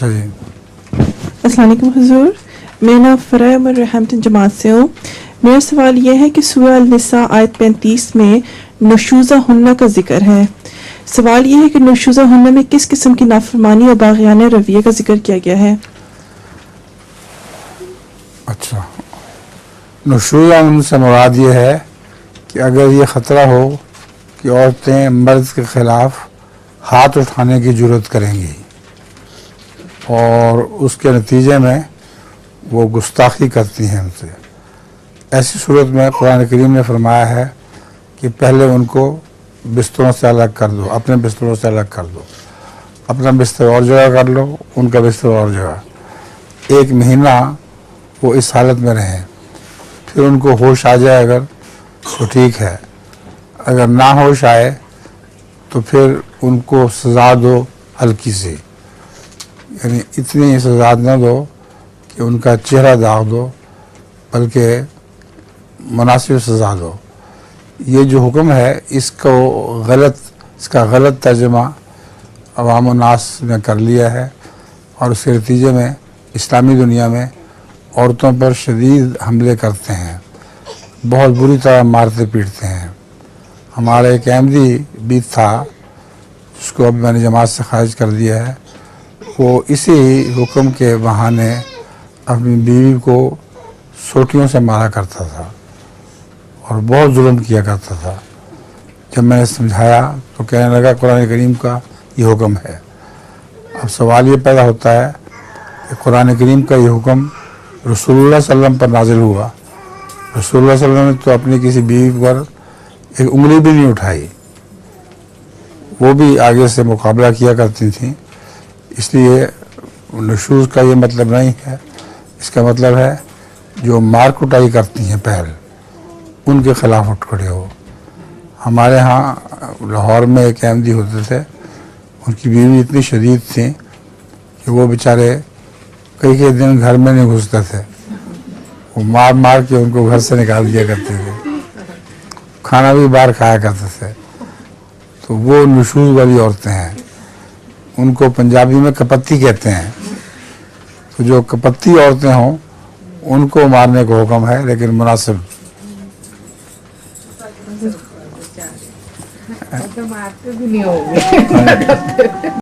अच्छा जी। अस्सलाम वालेकुम हुजूर, मेरा नाम फ़राह उमर रहमतन जमात से हूँ। मेरा सवाल यह है कि सूरह अल-निसा आयत 35 में नुशूज़ा हुन्ना का जिक्र है। सवाल यह है कि नुशूज़ा हुन्ना में किस किस्म की नाफरमानी और बाग़ियाना रवैये का जिक्र किया गया है? अच्छा, नुशूज़ा उनसे मुराद ये है कि अगर ये ख़तरा हो कि औरतें मर्द के ख़िलाफ़ हाथ उठाने की जुर्रत करेंगी और उसके नतीजे में वो गुस्ताखी करती हैं उनसे, ऐसी सूरत में कुरान करीम ने फरमाया है कि पहले उनको बिस्तरों से अलग कर दो, अपने बिस्तरों से अलग कर दो, अपना बिस्तर और जगह कर लो, उनका बिस्तर और जगह। 1 महीना वो इस हालत में रहें, फिर उनको होश आ जाए अगर तो ठीक है, अगर ना होश आए तो फिर उनको सज़ा दो हल्की सी, यानी इतनी सज़ा न दो कि उनका चेहरा दाग दो, बल्कि मुनासिब सज़ा दो। ये जो हुक्म है इसका गलत तर्जुमा अवाम व नास ने कर लिया है और उसके नतीजे में इस्लामी दुनिया में औरतों पर शदीद हमले करते हैं, बहुत बुरी तरह मारते पीटते हैं। हमारा एक अहमदी भी था जिसको अब मैंने जमात से खारिज कर दिया है, वो इसी हुक्म के बहाने अपनी बीवी को सोटियों से मारा करता था और बहुत जुल्म किया करता था। जब मैंने समझाया तो कहने लगा कुरान करीम का ये हुक्म है। अब सवाल ये पैदा होता है कि कुरान करीम का ये हुक्म रसूलुल्लाह सल्लल्लाहु अलैहि वसल्लम पर नाजिल हुआ, रसूलुल्लाह सल्लल्लाहु अलैहि वसल्लम ने तो अपनी किसी बीवी पर एक उंगली भी नहीं उठाई, वो भी आगे से मुकाबला किया करती थी। इसलिए नशूज़ का ये मतलब नहीं है, इसका मतलब है जो मार कुटाई करती हैं पहल, उनके ख़िलाफ़ उठ खड़े हो। हमारे यहाँ लाहौर में एक अहमदी होते थे, उनकी बीवी इतनी शदीद थी कि वो बेचारे कई दिन घर में नहीं घुसते थे, वो मार मार के उनको घर से निकाल दिया करते थे, खाना भी बाहर खाया करते थे। तो वो नुशूज़ वाली औरतें हैं, उनको पंजाबी में कपत्ती कहते हैं। तो जो कपत्ती औरतें हों उनको मारने का हुक्म है, लेकिन मुनासिब। तो मारते भी नहीं होंगे।